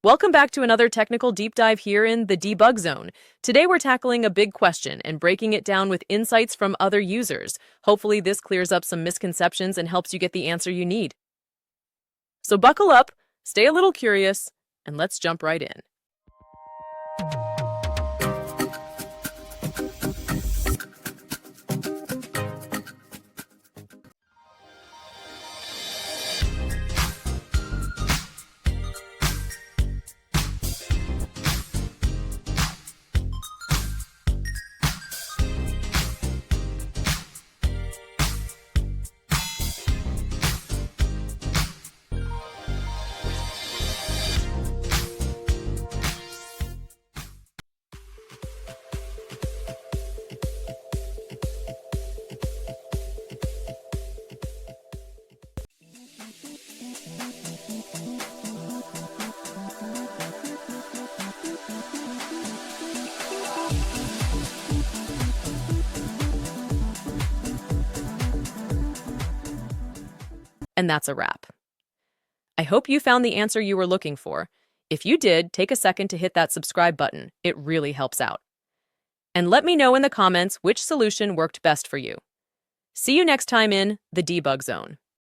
Welcome back to another technical deep dive here in the debug zone. Today we're tackling a big question and breaking it down with insights from other users. Hopefully this clears up some misconceptions and helps you get the answer you need. So buckle up, stay a little curious, and let's jump right in. And that's a wrap. I hope you found the answer you were looking for. If you did, take a second to hit that subscribe button. It really helps out. And let me know in the comments which solution worked best for you. See you next time in the debug zone.